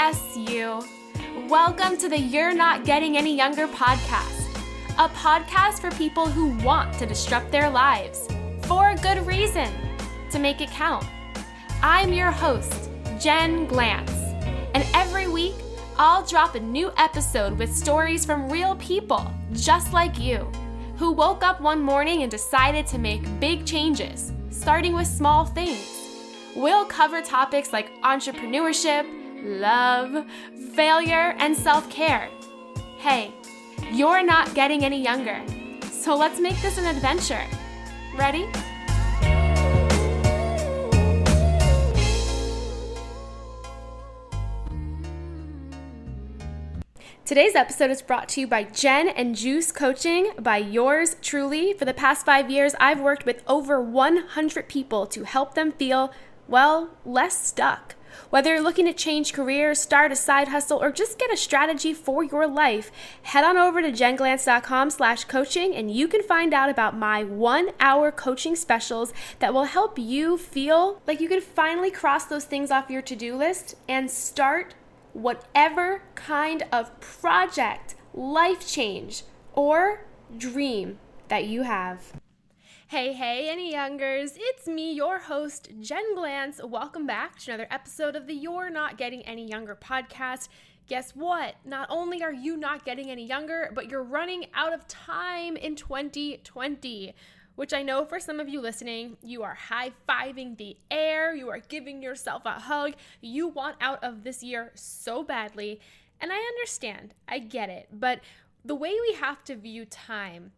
Yes, you. Welcome to the You're Not Getting Any Younger podcast, a podcast for people who want to disrupt their lives for a good reason, to make it count. I'm your host, Jen Glantz, and every week I'll drop a new episode with stories from real people just like you, who woke up one morning and decided to make big changes, starting with small things. We'll cover topics like entrepreneurship, love, failure, and self-care. Hey, you're not getting any younger, so let's make this an adventure. Ready? Today's episode is brought to you by Jen and Juice Coaching by yours truly. For the past 5 years, I've worked with over 100 people to help them feel, less stuck. Whether you're looking to change careers, start a side hustle, or just get a strategy for your life, head on over to jenglantz.com/coaching and you can find out about my 1-hour coaching specials that will help you feel like you can finally cross those things off your to-do list and start whatever kind of project, life change, or dream that you have. Hey, any youngers, it's me, your host, Jen Glantz. Welcome back to another episode of the You're Not Getting Any Younger podcast. Guess what? Not only are you not getting any younger, but you're running out of time in 2020, which I know for some of you listening, you are high-fiving the air, you are giving yourself a hug, you want out of this year so badly, and I understand, I get it, but the way we have to view time,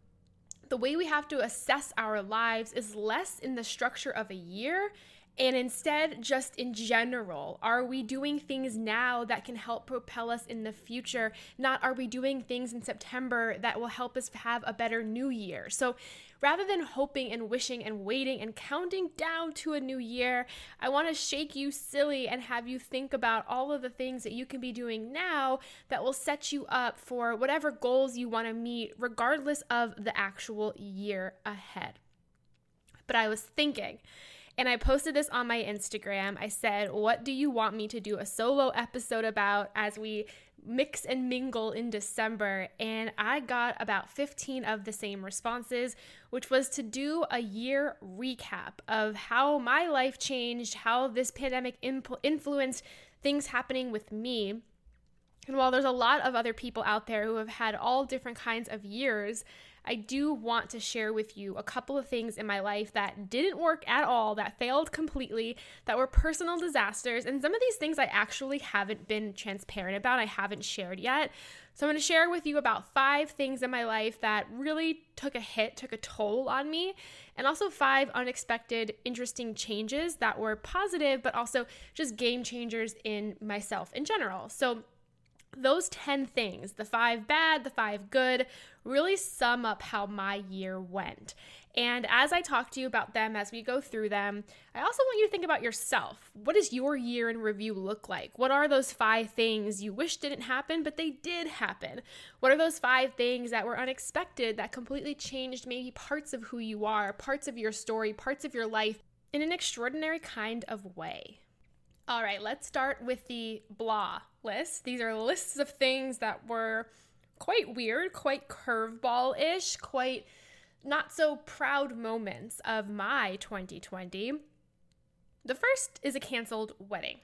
the way we have to assess our lives is less in the structure of a year and instead just in general. Are we doing things now that can help propel us in the future? Not are we doing things in September that will help us have a better new year? So rather than hoping and wishing and waiting and counting down to a new year, I want to shake you silly and have you think about all of the things that you can be doing now that will set you up for whatever goals you want to meet, regardless of the actual year ahead. But I was thinking, and I posted this on my Instagram. I said, what do you want me to do a solo episode about as we mix and mingle in December? And I got about 15 of the same responses, which was to do a year recap of how my life changed, how this pandemic influenced things happening with me. And while there's a lot of other people out there who have had all different kinds of years, I do want to share with you a couple of things in my life that didn't work at all, that failed completely, that were personal disasters. And some of these things I actually haven't been transparent about, I haven't shared yet. So I'm going to share with you about 5 things in my life that really took a toll on me, and also 5 unexpected, interesting changes that were positive, but also just game changers in myself in general. So those 10 things, the 5 bad, the 5 good, really sum up how my year went. And as I talk to you about them, as we go through them, I also want you to think about yourself. What does your year in review look like? What are those 5 things you wish didn't happen, but they did happen? What are those 5 things that were unexpected that completely changed maybe parts of who you are, parts of your story, parts of your life in an extraordinary kind of way? All right, let's start with the blah list. These are lists of things that were quite weird, quite curveball-ish, quite not so proud moments of my 2020. The first is a canceled wedding.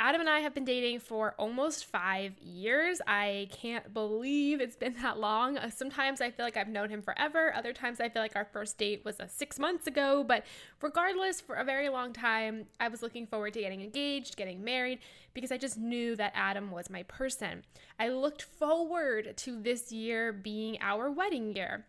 Adam and I have been dating for almost 5 years. I can't believe it's been that long. Sometimes I feel like I've known him forever. Other times I feel like our first date was 6 months ago. But regardless, for a very long time, I was looking forward to getting engaged, getting married, because I just knew that Adam was my person. I looked forward to this year being our wedding year.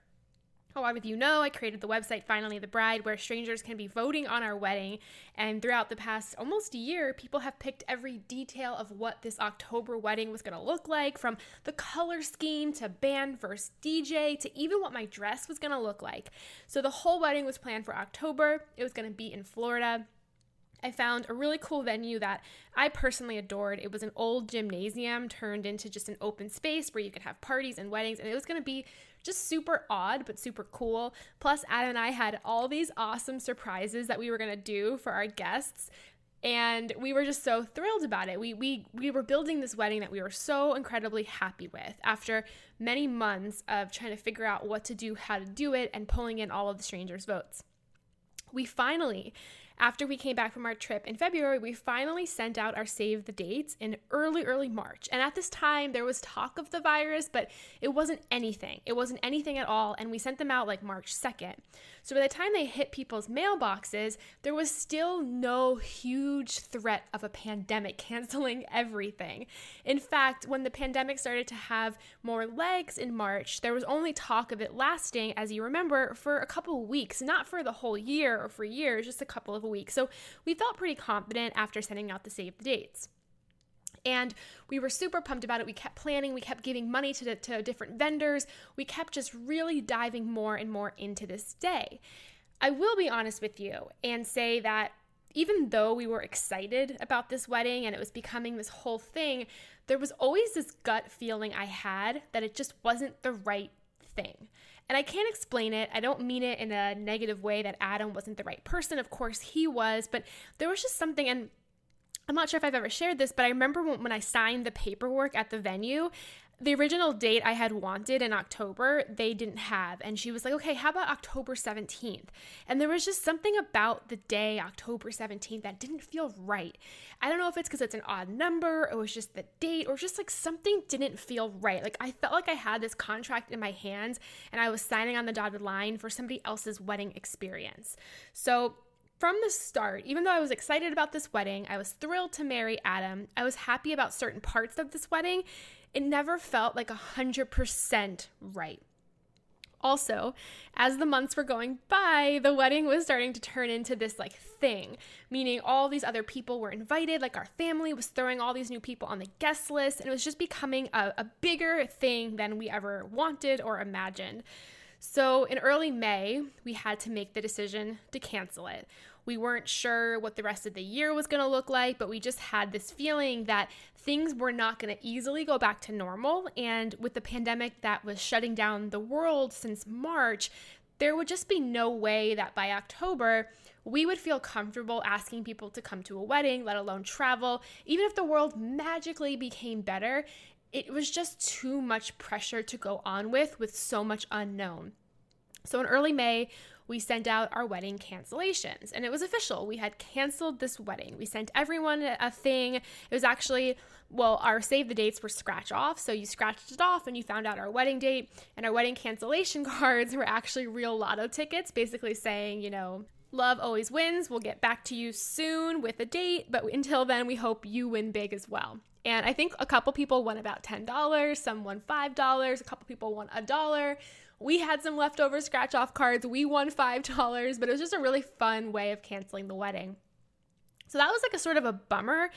A lot of you know I created the website Finally the Bride, where strangers can be voting on our wedding, and throughout the past almost year, people have picked every detail of what this October wedding was going to look like, from the color scheme to band versus DJ to even what my dress was going to look like. So the whole wedding was planned for October. It was going to be in Florida. I found a really cool venue that I personally adored. It was an old gymnasium turned into just an open space where you could have parties and weddings, and it was going to be just super odd, but super cool. Plus, Adam and I had all these awesome surprises that we were going to do for our guests. And we were just so thrilled about it. We were building this wedding that we were so incredibly happy with after many months of trying to figure out what to do, how to do it, and pulling in all of the strangers' votes. We finally, after we came back from our trip in February, we finally sent out our save the dates in early March. And at this time, there was talk of the virus, but it wasn't anything. It wasn't anything at all. And we sent them out like March 2nd. So by the time they hit people's mailboxes, there was still no huge threat of a pandemic canceling everything. In fact, when the pandemic started to have more legs in March, there was only talk of it lasting, as you remember, for a couple of weeks, not for the whole year or for years, just a couple of weeks. So we felt pretty confident after sending out the save the dates. And we were super pumped about it. We kept planning. We kept giving money to different vendors. We kept just really diving more and more into this day. I will be honest with you and say that even though we were excited about this wedding and it was becoming this whole thing, there was always this gut feeling I had that it just wasn't the right thing. And I can't explain it. I don't mean it in a negative way that Adam wasn't the right person. Of course he was, but there was just something, and I'm not sure if I've ever shared this, but I remember when I signed the paperwork at the venue, the original date I had wanted in October, they didn't have. And she was like, okay, how about October 17th? And there was just something about the day, October 17th, that didn't feel right. I don't know if it's because it's an odd number, or it was just the date, or just like something didn't feel right. Like I felt like I had this contract in my hands and I was signing on the dotted line for somebody else's wedding experience. So from the start, even though I was excited about this wedding, I was thrilled to marry Adam, I was happy about certain parts of this wedding, it never felt like 100% right. Also, as the months were going by, the wedding was starting to turn into this like thing, meaning all these other people were invited, like our family was throwing all these new people on the guest list, and it was just becoming a bigger thing than we ever wanted or imagined. So in early May, we had to make the decision to cancel it. We weren't sure what the rest of the year was going to look like, but we just had this feeling that things were not going to easily go back to normal. And with the pandemic that was shutting down the world since March, there would just be no way that by October, we would feel comfortable asking people to come to a wedding, let alone travel. Even if the world magically became better, it was just too much pressure to go on with so much unknown. So in early May, we sent out our wedding cancellations, and it was official. We had canceled this wedding. We sent everyone a thing. It was actually, our save the dates were scratch off. So you scratched it off and you found out our wedding date, and our wedding cancellation cards were actually real lotto tickets, basically saying, love always wins. We'll get back to you soon with a date, but until then, we hope you win big as well. And I think a couple people won about $10, some won $5, a couple people won $1. We had some leftover scratch-off cards. We won $5, but it was just a really fun way of canceling the wedding. So that was like a sort of a bummer.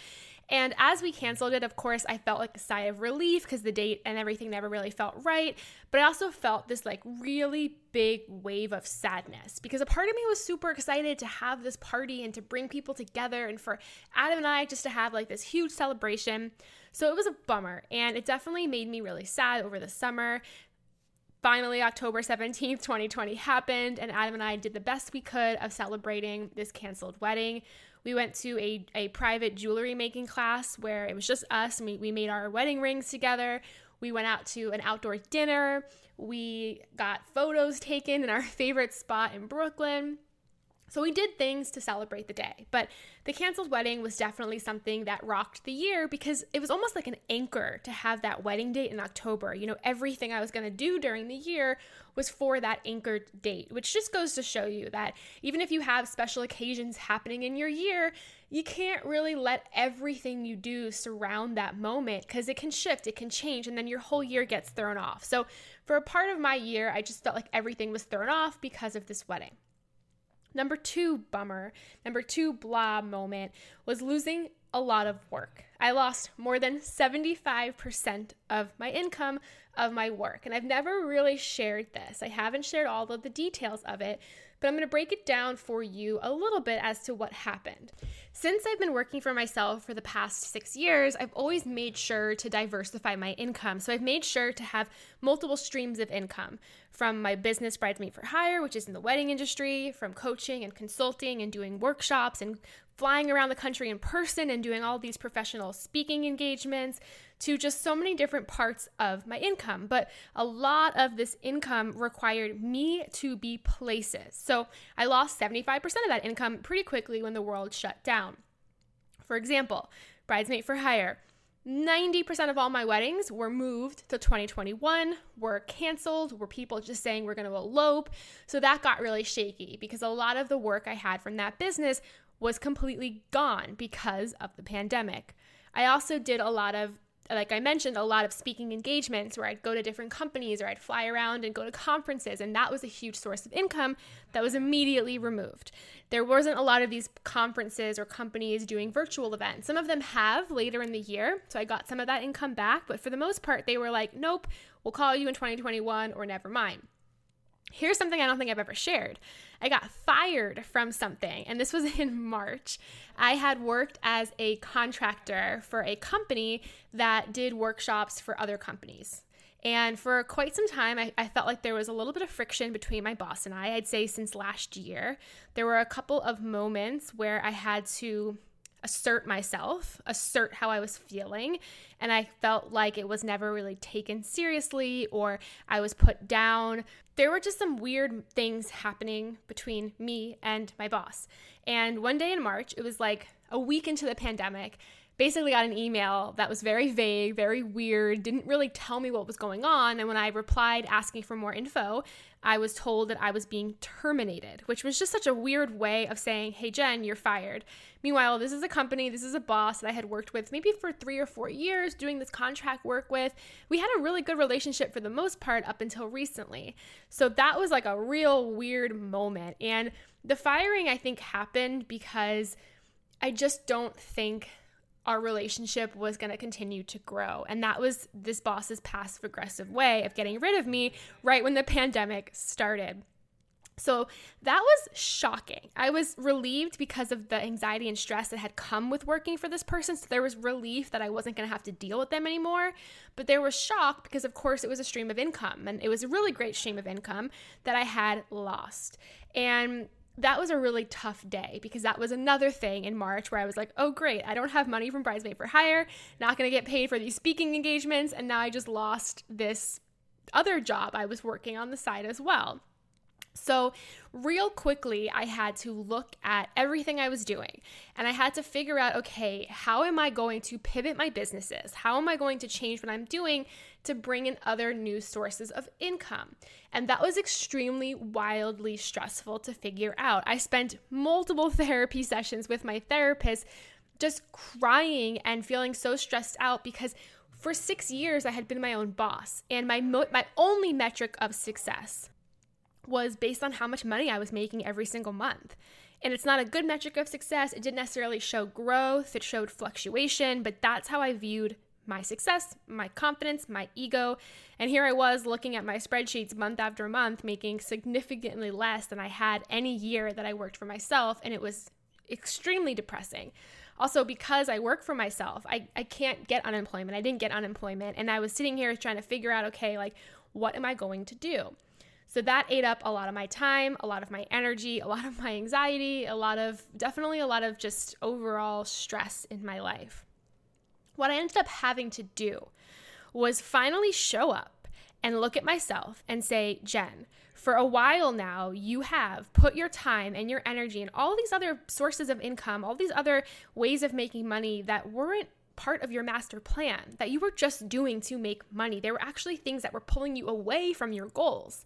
And as we canceled it, of course, I felt like a sigh of relief because the date and everything never really felt right. But I also felt this like really big wave of sadness because a part of me was super excited to have this party and to bring people together and for Adam and I just to have like this huge celebration. So it was a bummer, and it definitely made me really sad over the summer. Finally, October 17th, 2020 happened, and Adam and I did the best we could of celebrating this canceled wedding. We went to a private jewelry making class where it was just us, and we made our wedding rings together. We went out to an outdoor dinner. We got photos taken in our favorite spot in Brooklyn. So we did things to celebrate the day, but the canceled wedding was definitely something that rocked the year because it was almost like an anchor to have that wedding date in October. Everything I was going to do during the year was for that anchored date, which just goes to show you that even if you have special occasions happening in your year, you can't really let everything you do surround that moment because it can shift, it can change, and then your whole year gets thrown off. So for a part of my year, I just felt like everything was thrown off because of this wedding. Number two blah moment was losing a lot of work. I lost more than 75% of my income of my work. And I've never really shared this. I haven't shared all of the details of it, but I'm going to break it down for you a little bit as to what happened. Since I've been working for myself for the past 6 years, I've always made sure to diversify my income. So I've made sure to have multiple streams of income from my business Bridesmaid for Hire, which is in the wedding industry, from coaching and consulting and doing workshops and flying around the country in person and doing all these professional speaking engagements to just so many different parts of my income. But a lot of this income required me to be places. So I lost 75% of that income pretty quickly when the world shut down. For example, Bridesmaid for Hire. 90% of all my weddings were moved to 2021, were canceled, were people just saying we're going to elope. So that got really shaky because a lot of the work I had from that business was completely gone because of the pandemic. I also did a lot of, like I mentioned, a lot of speaking engagements where I'd go to different companies or I'd fly around and go to conferences, and that was a huge source of income that was immediately removed. There wasn't a lot of these conferences or companies doing virtual events. Some of them have later in the year, so I got some of that income back, but for the most part, they were like, nope, we'll call you in 2021 or never mind. Here's something I don't think I've ever shared. I got fired from something, and this was in March. I had worked as a contractor for a company that did workshops for other companies. And for quite some time, I felt like there was a little bit of friction between my boss and I'd say since last year. There were a couple of moments where I had to assert myself, assert how I was feeling. And I felt like it was never really taken seriously or I was put down. There were just some weird things happening between me and my boss. And one day in March, it was like a week into the pandemic, basically got an email that was very vague, very weird, didn't really tell me what was going on. And when I replied asking for more info, I was told that I was being terminated, which was just such a weird way of saying, hey, Jen, you're fired. Meanwhile, this is a company, this is a boss that I had worked with maybe for 3 or 4 years doing this contract work with. We had a really good relationship for the most part up until recently. So that was like a real weird moment. And the firing, I think, happened because I just don't think our relationship was going to continue to grow. And that was this boss's passive aggressive way of getting rid of me right when the pandemic started. So that was shocking. I was relieved because of the anxiety and stress that had come with working for this person. So there was relief that I wasn't going to have to deal with them anymore. But there was shock because, of course, it was a stream of income. And it was a really great stream of income that I had lost. And that was a really tough day because that was another thing in March where I was like, oh, great, I don't have money from Bridesmaid for Hire, not going to get paid for these speaking engagements, and now I just lost this other job I was working on the side as well. So real quickly, I had to look at everything I was doing and I had to figure out, okay, how am I going to pivot my businesses? How am I going to change what I'm doing to bring in other new sources of income? And that was extremely wildly stressful to figure out. I spent multiple therapy sessions with my therapist just crying and feeling so stressed out because for 6 years I had been my own boss and my only metric of success was based on how much money I was making every single month. And it's not a good metric of success. It didn't necessarily show growth. It showed fluctuation, but that's how I viewed my success, my confidence, my ego. And here I was looking at my spreadsheets month after month, making significantly less than I had any year that I worked for myself. And it was extremely depressing. Also, because I work for myself, I can't get unemployment. I didn't get unemployment. And I was sitting here trying to figure out, okay, like, what am I going to do? So that ate up a lot of my time, a lot of my energy, a lot of my anxiety, definitely a lot of just overall stress in my life. What I ended up having to do was finally show up and look at myself and say, Jen, for a while now, you have put your time and your energy and all these other sources of income, all these other ways of making money that weren't part of your master plan, that you were just doing to make money. There were actually things that were pulling you away from your goals.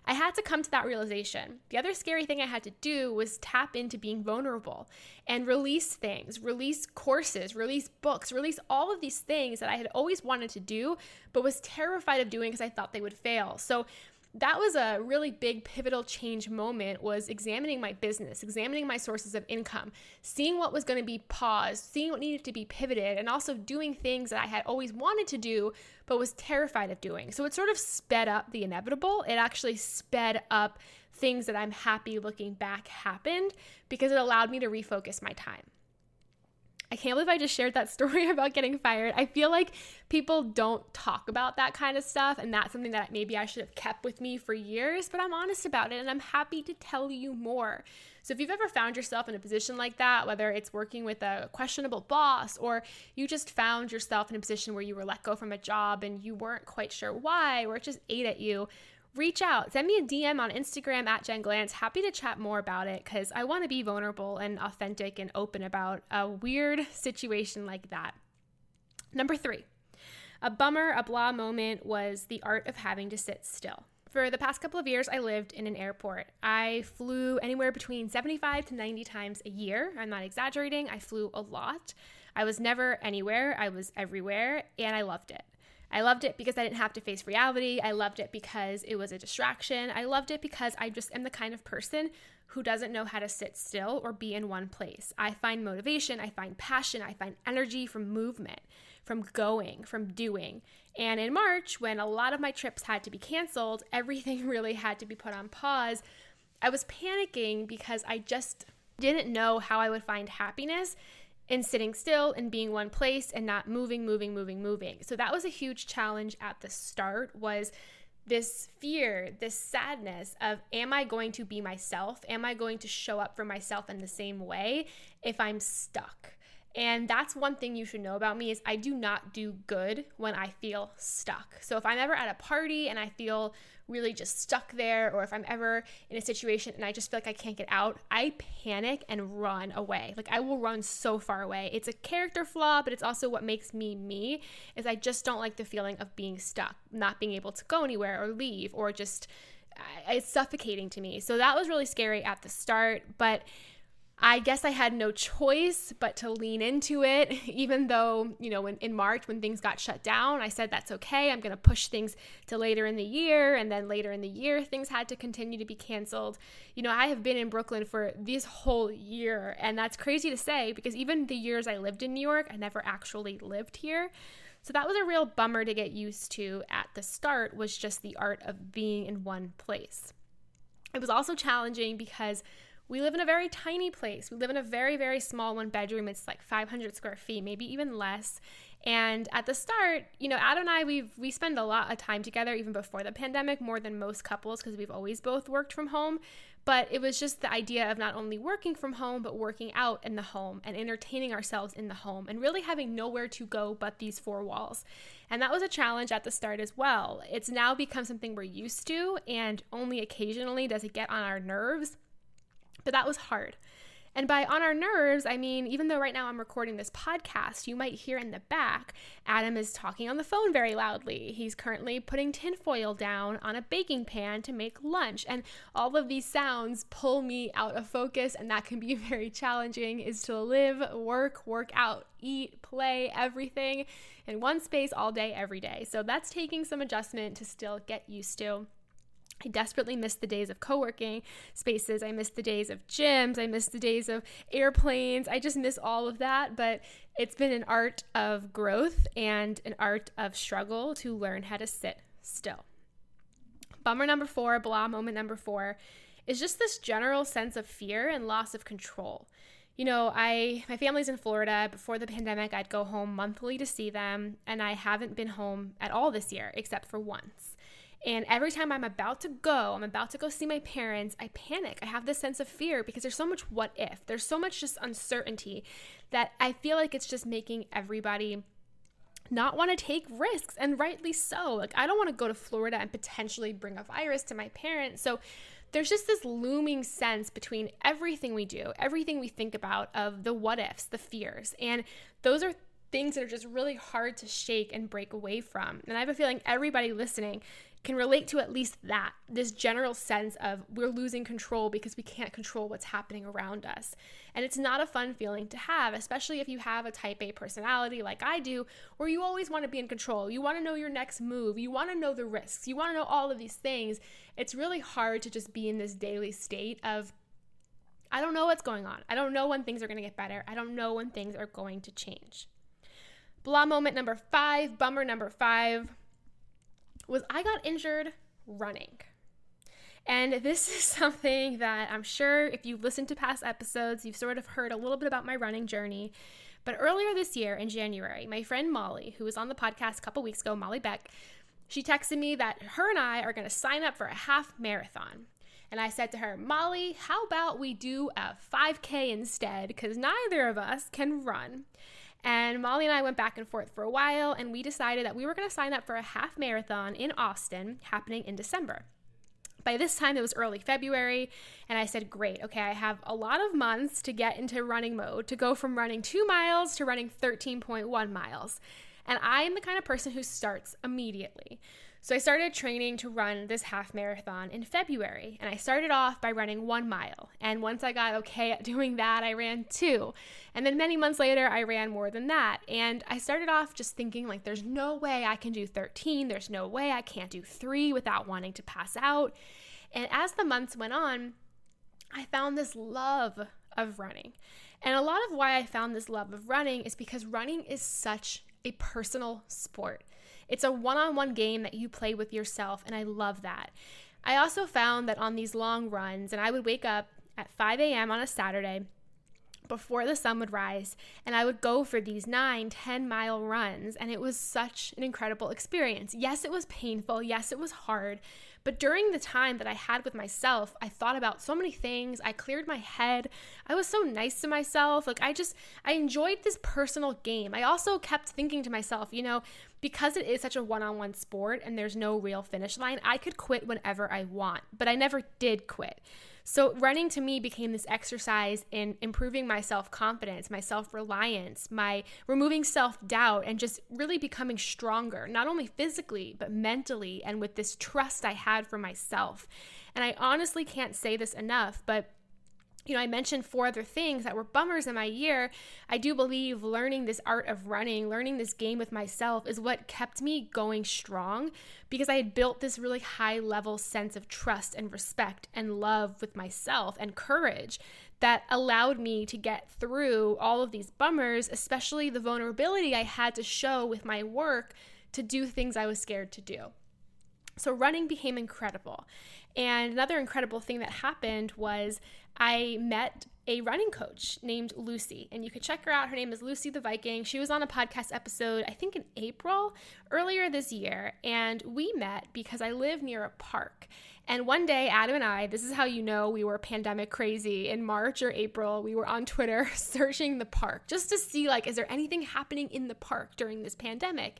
I had to come to that realization. The other scary thing I had to do was tap into being vulnerable and release things, release courses, release books, release all of these things that I had always wanted to do, but was terrified of doing because I thought they would fail. So that was a really big pivotal change moment, was examining my business, examining my sources of income, seeing what was going to be paused, seeing what needed to be pivoted, and also doing things that I had always wanted to do, but was terrified of doing. So it sort of sped up the inevitable. It actually sped up things that I'm happy looking back happened because it allowed me to refocus my time. I can't believe I just shared that story about getting fired. I feel like people don't talk about that kind of stuff, and that's something that maybe I should have kept with me for years, but I'm honest about it, and I'm happy to tell you more. So if you've ever found yourself in a position like that, whether it's working with a questionable boss, or you just found yourself in a position where you were let go from a job and you weren't quite sure why, or it just ate at you, reach out. Send me a DM on Instagram at Jen Glantz. Happy to chat more about it because I want to be vulnerable and authentic and open about a weird situation like that. Number 3, a bummer, a blah moment was the art of having to sit still. For the past couple of years, I lived in an airport. I flew anywhere between 75 to 90 times a year. I'm not exaggerating. I flew a lot. I was never anywhere. I was everywhere, and I loved it. I loved it because I didn't have to face reality. I loved it because it was a distraction. I loved it because I just am the kind of person who doesn't know how to sit still or be in one place. I find motivation, I find passion, I find energy from movement, from going, from doing. And in March, when a lot of my trips had to be canceled, everything really had to be put on pause. I was panicking because I just didn't know how I would find happiness in sitting still and being one place and not moving. So that was a huge challenge at the start, was this fear, this sadness of, am I going to be myself? Am I going to show up for myself in the same way if I'm stuck? And that's one thing you should know about me is I do not do good when I feel stuck. So if I'm ever at a party and I feel really just stuck there, or if I'm ever in a situation and I just feel like I can't get out, I panic and run away. Like I will run so far away. It's a character flaw, but it's also what makes me me, is I just don't like the feeling of being stuck, not being able to go anywhere or leave, or just it's suffocating to me. So that was really scary at the start, but I guess I had no choice but to lean into it, even though, in March when things got shut down, I said, that's okay. I'm going to push things to later in the year. And then later in the year, things had to continue to be canceled. I have been in Brooklyn for this whole year. And that's crazy to say because even the years I lived in New York, I never actually lived here. So that was a real bummer to get used to at the start, was just the art of being in one place. It was also challenging because we live in a very tiny place. We live in a very, very small 1-bedroom. It's like 500 square feet, maybe even less. And at the start, Adam and I, we spend a lot of time together even before the pandemic, more than most couples, because we've always both worked from home. But it was just the idea of not only working from home, but working out in the home and entertaining ourselves in the home and really having nowhere to go but these 4 walls. And that was a challenge at the start as well. It's now become something we're used to, and only occasionally does it get on our nerves. But that was hard. And by on our nerves, I mean, even though right now I'm recording this podcast, you might hear in the back, Adam is talking on the phone very loudly. He's currently putting tinfoil down on a baking pan to make lunch. And all of these sounds pull me out of focus, and that can be very challenging, is to live, work out, eat, play, everything in one space all day, every day. So that's taking some adjustment to still get used to. I desperately miss the days of co-working spaces. I miss the days of gyms. I miss the days of airplanes. I just miss all of that. But it's been an art of growth and an art of struggle to learn how to sit still. Bummer number 4, blah moment number 4, is just this general sense of fear and loss of control. My family's in Florida. Before the pandemic, I'd go home monthly to see them, and I haven't been home at all this year except for once. And every time I'm about to go see my parents, I panic. I have this sense of fear because there's so much what if. There's so much just uncertainty that I feel like it's just making everybody not want to take risks, and rightly so. Like, I don't want to go to Florida and potentially bring a virus to my parents. So there's just this looming sense between everything we do, everything we think about, of the what ifs, the fears. And those are things that are just really hard to shake and break away from. And I have a feeling everybody listening can relate to at least that, this general sense of we're losing control because we can't control what's happening around us. And it's not a fun feeling to have, especially if you have a type A personality like I do, where you always want to be in control. You want to know your next move. You want to know the risks. You want to know all of these things. It's really hard to just be in this daily state of, I don't know what's going on. I don't know when things are going to get better. I don't know when things are going to change. Blah moment number 5, bummer number 5, was I got injured running. And this is something that I'm sure if you've listened to past episodes, you've sort of heard a little bit about my running journey. But earlier this year in January, my friend Molly, who was on the podcast a couple weeks ago, Molly Beck, she texted me that her and I are going to sign up for a half marathon. And I said to her, Molly, how about we do a 5K instead? Because neither of us can run. And Molly and I went back and forth for a while, and we decided that we were going to sign up for a half marathon in Austin happening in December. By this time, it was early February, and I said, great, okay, I have a lot of months to get into running mode, to go from running 2 miles to running 13.1 miles. And I am the kind of person who starts immediately. So I started training to run this half marathon in February, and I started off by running 1 mile. And once I got okay at doing that, I ran 2. And then many months later, I ran more than that. And I started off just thinking like, there's no way I can do 13. There's no way I can't do 3 without wanting to pass out. And as the months went on, I found this love of running. And a lot of why I found this love of running is because running is such a personal sport. It's a one-on-one game that you play with yourself, and I love that. I also found that on these long runs, and I would wake up at 5 a.m. on a Saturday before the sun would rise, and I would go for these 9-10 mile runs, and it was such an incredible experience. Yes, it was painful. Yes, it was hard. But during the time that I had with myself, I thought about so many things. I cleared my head. I was so nice to myself. I enjoyed this personal game. I also kept thinking to myself, because it is such a one-on-one sport and there's no real finish line, I could quit whenever I want, but I never did quit. So running to me became this exercise in improving my self-confidence, my self-reliance, my removing self-doubt, and just really becoming stronger, not only physically, but mentally, and with this trust I had for myself. And I honestly can't say this enough, but I mentioned 4 other things that were bummers in my year. I do believe learning this art of running, learning this game with myself is what kept me going strong, because I had built this really high level sense of trust and respect and love with myself and courage that allowed me to get through all of these bummers, especially the vulnerability I had to show with my work to do things I was scared to do. So running became incredible. And another incredible thing that happened was I met a running coach named Lucy, and you could check her out. Her name is Lucy the Viking. She was on a podcast episode, I think in April, earlier this year. And we met because I live near a park. And one day, Adam and I, this is how we were pandemic crazy. In March or April, we were on Twitter searching the park just to see, is there anything happening in the park during this pandemic?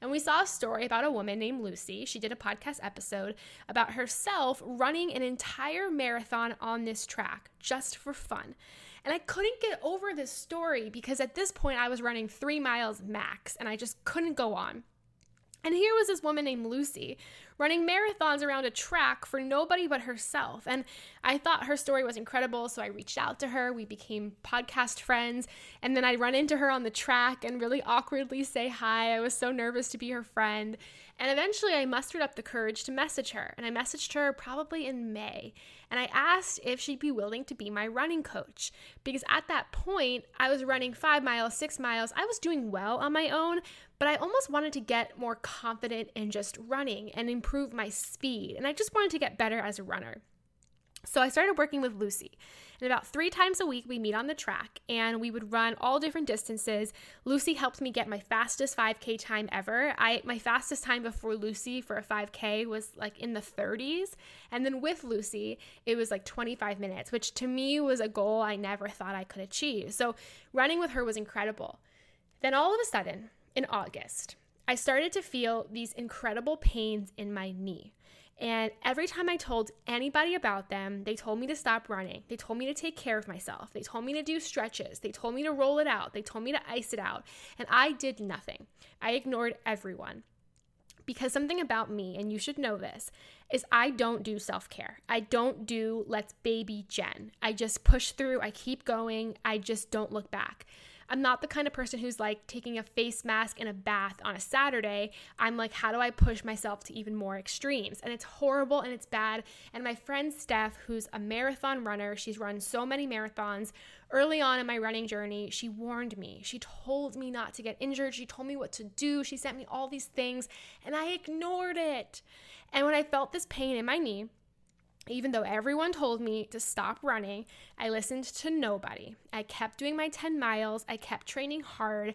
And we saw a story about a woman named Lucy. She did a podcast episode about herself running an entire marathon on this track just for fun. And I couldn't get over this story because at this point I was running 3 miles max and I just couldn't go on. And here was this woman named Lucy running marathons around a track for nobody but herself. And I thought her story was incredible, so I reached out to her. We became podcast friends. And then I'd run into her on the track and really awkwardly say hi. I was so nervous to be her friend. And eventually I mustered up the courage to message her. And I messaged her probably in May. And I asked if she'd be willing to be my running coach. Because at that point, I was running 5 miles, 6 miles. I was doing well on my own, but I almost wanted to get more confident in just running and improve my speed. And I just wanted to get better as a runner. So I started working with Lucy. And about 3 times a week, we meet on the track and we would run all different distances. Lucy helped me get my fastest 5K time ever. My fastest time before Lucy for a 5K was in the 30s. And then with Lucy, it was 25 minutes, which to me was a goal I never thought I could achieve. So running with her was incredible. Then all of a sudden, in August, I started to feel these incredible pains in my knee. And every time I told anybody about them, they told me to stop running. They told me to take care of myself. They told me to do stretches. They told me to roll it out. They told me to ice it out. And I did nothing. I ignored everyone. Because something about me, and you should know this, is I don't do self-care. I don't do let's baby Jen. I just push through. I keep going. I just don't look back. I'm not the kind of person who's taking a face mask and a bath on a Saturday. I'm how do I push myself to even more extremes? And it's horrible and it's bad. And my friend Steph, who's a marathon runner, she's run so many marathons. Early on in my running journey, she warned me. She told me not to get injured. She told me what to do. She sent me all these things and I ignored it. And when I felt this pain in my knee, Even though everyone told me to stop running, I listened to nobody. I kept doing my 10 miles. I kept training hard.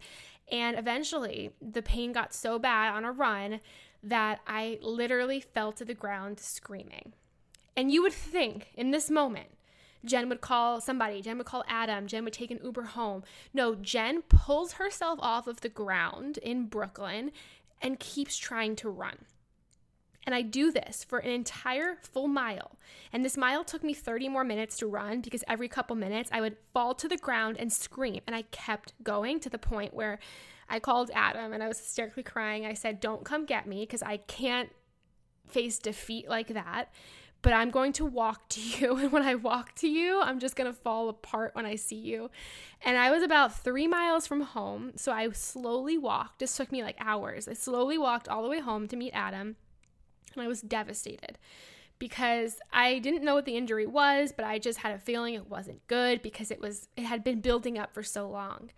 And eventually, the pain got so bad on a run that I literally fell to the ground screaming. And you would think in this moment, Jen would call somebody. Jen would call Adam. Jen would take an Uber home. No, Jen pulls herself off of the ground in Brooklyn and keeps trying to run. And I do this for an entire full mile. And this mile took me 30 more minutes to run because every couple minutes I would fall to the ground and scream. And I kept going to the point where I called Adam and I was hysterically crying. I said, don't come get me because I can't face defeat like that. But I'm going to walk to you. And when I walk to you, I'm just going to fall apart when I see you. And I was about 3 miles from home. So I slowly walked. This took me like hours. I slowly walked all the way home to meet Adam. And I was devastated because I didn't know what the injury was, but I just had a feeling it wasn't good because it had been building up for so long.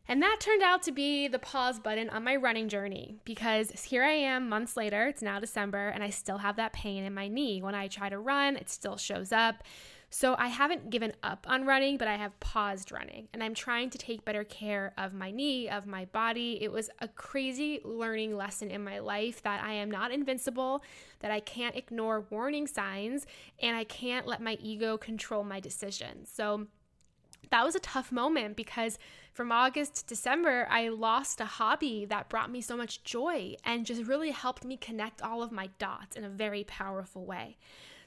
And that turned out to be the pause button on my running journey because here I am months later, it's now December, and I still have that pain in my knee. When I try to run, it still shows up. So I haven't given up on running, but I have paused running, and I'm trying to take better care of my knee, of my body. It was a crazy learning lesson in my life that I am not invincible, that I can't ignore warning signs, and I can't let my ego control my decisions. So that was a tough moment because from August to December, I lost a hobby that brought me so much joy and just really helped me connect all of my dots in a very powerful way.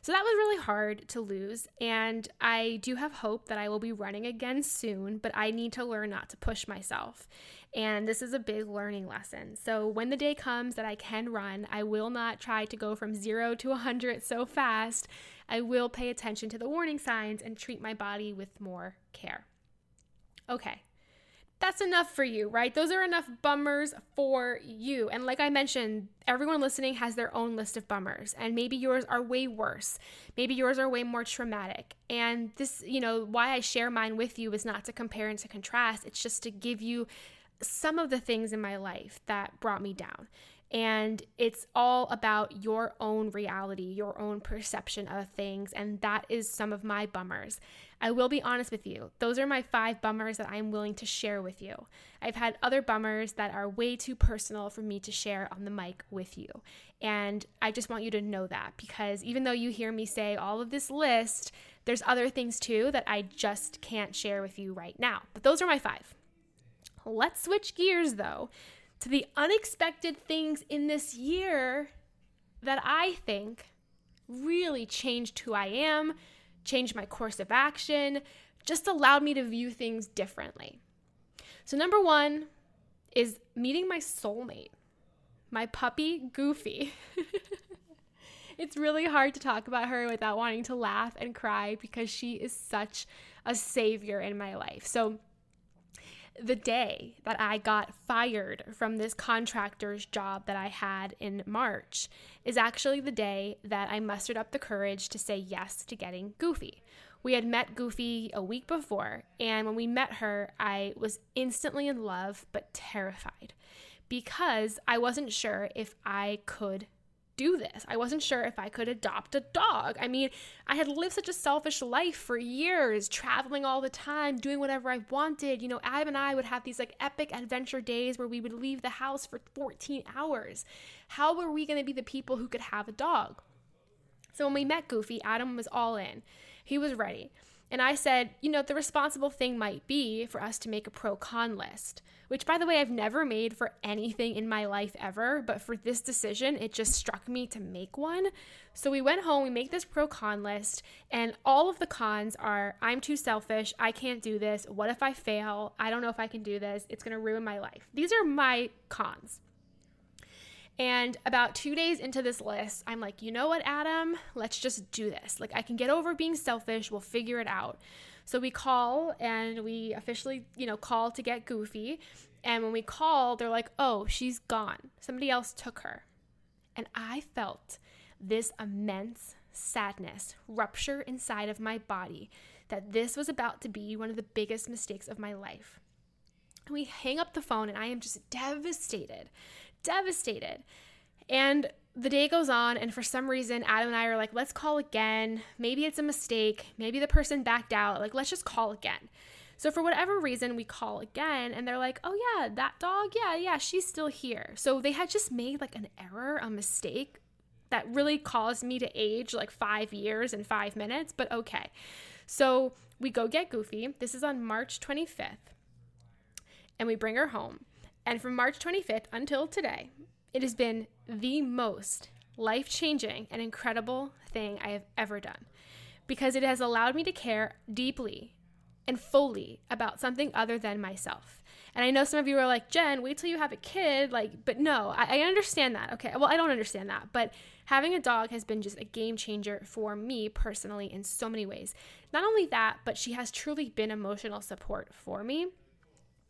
So that was really hard to lose, and I do have hope that I will be running again soon, but I need to learn not to push myself. And this is a big learning lesson. So when the day comes that I can run, I will not try to go from 0 to 100 so fast. I will pay attention to the warning signs and treat my body with more care. Okay. That's enough for you, right? Those are enough bummers for you. And like I mentioned, everyone listening has their own list of bummers, and maybe yours are way worse. Maybe yours are way more traumatic. And this, why I share mine with you is not to compare and to contrast. It's just to give you some of the things in my life that brought me down. And it's all about your own reality, your own perception of things. And that is some of my bummers. I will be honest with you. Those are my 5 bummers that I'm willing to share with you. I've had other bummers that are way too personal for me to share on the mic with you. And I just want you to know that, because even though you hear me say all of this list, there's other things too that I just can't share with you right now. But those are my 5. Let's switch gears though to the unexpected things in this year that I think really changed who I am, changed my course of action, just allowed me to view things differently. So number 1 is meeting my soulmate, my puppy, Goofy. It's really hard to talk about her without wanting to laugh and cry because she is such a savior in my life. So the day that I got fired from this contractor's job that I had in March is actually the day that I mustered up the courage to say yes to getting Goofy. We had met Goofy a week before, and when we met her, I was instantly in love but terrified because I wasn't sure if I could do this. I wasn't sure if I could adopt a dog. I mean, I had lived such a selfish life for years, traveling all the time, doing whatever I wanted. Adam and I would have these epic adventure days where we would leave the house for 14 hours. How were we going to be the people who could have a dog? So when we met Goofy, Adam was all in. He was ready. And I said, the responsible thing might be for us to make a pro-con list, which, by the way, I've never made for anything in my life ever, but for this decision, it just struck me to make one. So we went home, we make this pro-con list, and all of the cons are, I'm too selfish, I can't do this, what if I fail, I don't know if I can do this, it's going to ruin my life. These are my cons. And about 2 days into this list, I'm like, you know what, Adam? Let's just do this. I can get over being selfish. We'll figure it out. So we call and we officially, call to get Goofy. And when we call, they're like, oh, she's gone. Somebody else took her. And I felt this immense sadness rupture inside of my body that this was about to be one of the biggest mistakes of my life. We hang up the phone and I am just devastated. And the day goes on, and for some reason, Adam and I are like, let's call again. Maybe it's a mistake. Maybe the person backed out. Like, let's just call again. So for whatever reason, we call again, and they're like, oh yeah, that dog, yeah, she's still here. So they had just made like an error, a mistake that really caused me to age like 5 years in 5 minutes, but okay. So we go get Goofy. This is on March 25th, and we bring her home. And from March 25th until today, it has been the most life-changing and incredible thing I have ever done, because it has allowed me to care deeply and fully about something other than myself. And I know some of you are like, Jen, wait till you have a kid. Like, but no, I understand that. Okay. Well, I don't understand that, but having a dog has been just a game changer for me personally in so many ways. Not only that, but she has truly been emotional support for me.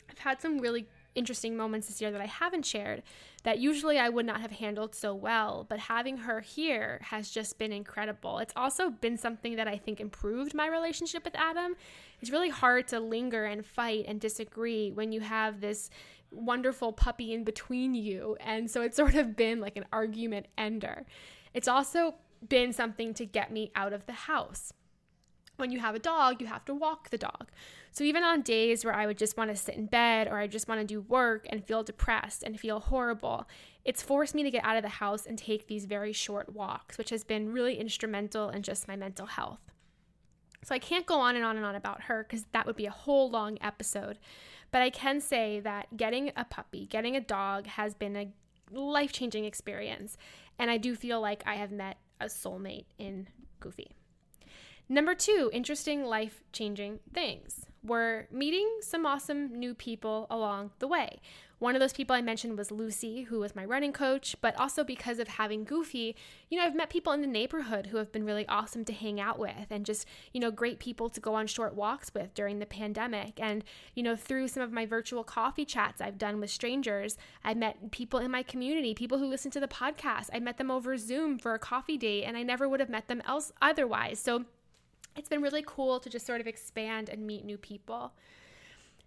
I've had some really interesting moments this year that I haven't shared that usually I would not have handled so well, but having her here has just been incredible. It's also been something that I think improved my relationship with Adam. It's really hard to linger and fight and disagree when you have this wonderful puppy in between you, and so it's sort of been like an argument ender. It's also been something to get me out of the house. When you have a dog, you have to walk the dog. So even on days where I would just want to sit in bed, or I just want to do work and feel depressed and feel horrible, it's forced me to get out of the house and take these very short walks, which has been really instrumental in just my mental health. So I can't go on and on and on about her because that would be a whole long episode. But I can say that getting a puppy, getting a dog has been a life-changing experience. And I do feel like I have met a soulmate in Goofy. Number 2, interesting life-changing things. We're meeting some awesome new people along the way. One of those people I mentioned was Lucy, who was my running coach, but also because of having Goofy, I've met people in the neighborhood who have been really awesome to hang out with, and just, great people to go on short walks with during the pandemic. And, through some of my virtual coffee chats I've done with strangers, I've met people in my community, people who listen to the podcast. I met them over Zoom for a coffee date, and I never would have met them else otherwise. So it's been really cool to just sort of expand and meet new people.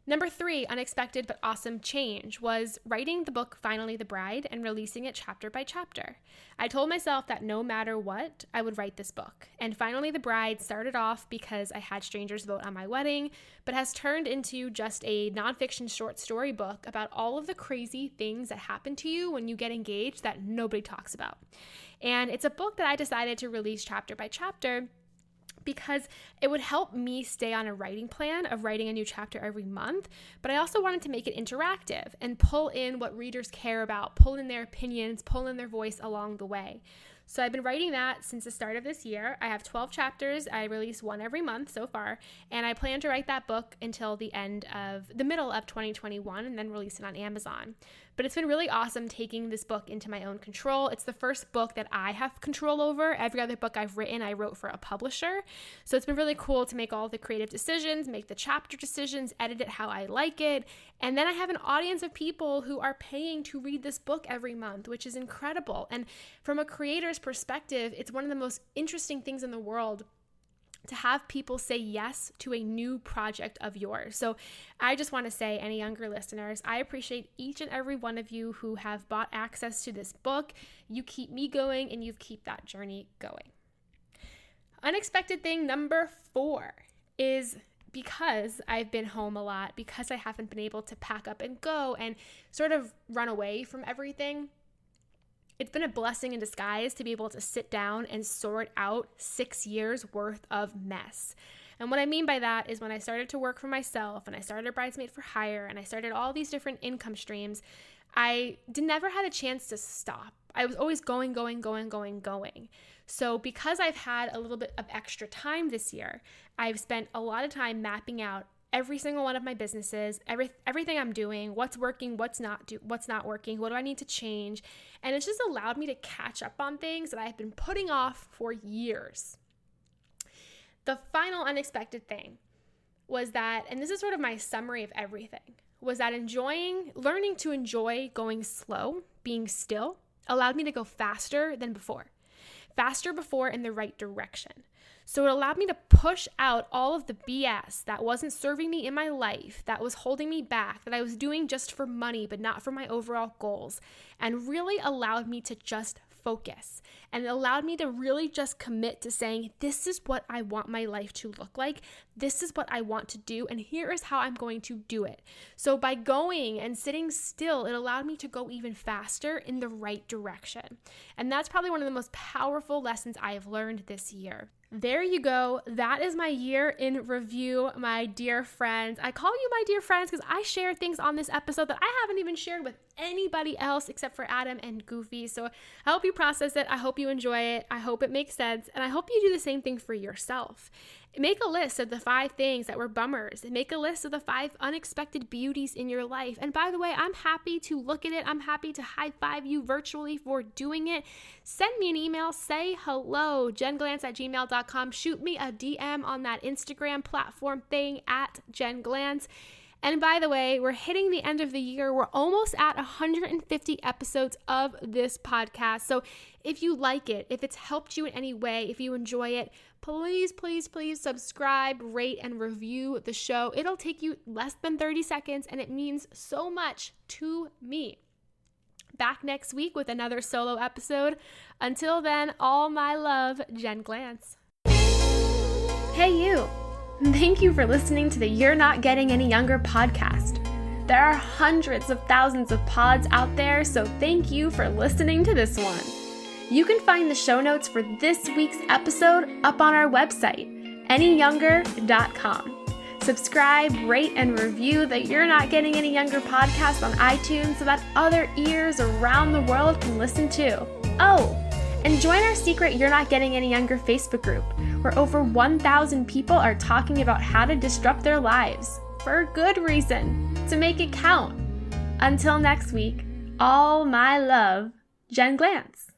Number 3, unexpected but awesome change was writing the book Finally the Bride and releasing it chapter by chapter. I told myself that no matter what, I would write this book. And Finally the Bride started off because I had strangers vote on my wedding, but has turned into just a nonfiction short story book about all of the crazy things that happen to you when you get engaged that nobody talks about. And it's a book that I decided to release chapter by chapter because it would help me stay on a writing plan of writing a new chapter every month, but I also wanted to make it interactive and pull in what readers care about, pull in their opinions, pull in their voice along the way. So I've been writing that since the start of this year. I have 12 chapters. I release one every month so far, and I plan to write that book until the middle of 2021 and then release it on Amazon. But it's been really awesome taking this book into my own control. It's the first book that I have control over. Every other book I've written, I wrote for a publisher. So it's been really cool to make all the creative decisions, make the chapter decisions, edit it how I like it. And then I have an audience of people who are paying to read this book every month, which is incredible. And from a creator's perspective, it's one of the most interesting things in the world to have people say yes to a new project of yours. So I just want to say, any younger listeners, I appreciate each and every one of you who have bought access to this book. You keep me going, and you keep that journey going. Unexpected thing number 4 is, because I've been home a lot, because I haven't been able to pack up and go and sort of run away from everything, it's been a blessing in disguise to be able to sit down and sort out 6 years worth of mess. And what I mean by that is when I started to work for myself and I started Bridesmaid for Hire and I started all these different income streams, I never had a chance to stop. I was always going. So because I've had a little bit of extra time this year, I've spent a lot of time mapping out every single one of my businesses, everything I'm doing, what's working, what's not working, what do I need to change? And it's just allowed me to catch up on things that I've been putting off for years. The final unexpected thing was that, and this is sort of my summary of everything, was that learning to enjoy going slow, being still, allowed me to go faster before in the right direction. So it allowed me to push out all of the BS that wasn't serving me in my life, that was holding me back, that I was doing just for money, but not for my overall goals, and really allowed me to just focus. And it allowed me to really just commit to saying, this is what I want my life to look like. This is what I want to do. And here is how I'm going to do it. So by going and sitting still, it allowed me to go even faster in the right direction. And that's probably one of the most powerful lessons I have learned this year. There you go. That is my year in review, my dear friends. I call you my dear friends because I share things on this episode that I haven't even shared with anybody else except for Adam and Goofy. So I hope you process it. I hope you enjoy it. I hope it makes sense. And I hope you do the same thing for yourself. Make a list of the 5 things that were bummers. Make a list of the 5 unexpected beauties in your life. And by the way, I'm happy to look at it. I'm happy to high five you virtually for doing it. Send me an email. Say hello, jenglantz@gmail.com. Shoot me a DM on that Instagram platform thing @jenglantz. And by the way, we're hitting the end of the year. We're almost at 150 episodes of this podcast. So if you like it, if it's helped you in any way, if you enjoy it, please, please, please subscribe, rate, and review the show. It'll take you less than 30 seconds, and it means so much to me. Back next week with another solo episode. Until then, all my love, Jen Glantz. Hey, you. Thank you for listening to the You're Not Getting Any Younger podcast. There are hundreds of thousands of pods out there, so thank you for listening to this one. You can find the show notes for this week's episode up on our website, anyyounger.com. Subscribe, rate, and review the You're Not Getting Any Younger podcast on iTunes so that other ears around the world can listen too. Oh, and join our secret You're Not Getting Any Younger Facebook group, where over 1,000 people are talking about how to disrupt their lives, for good reason, to make it count. Until next week, all my love, Jen Glantz.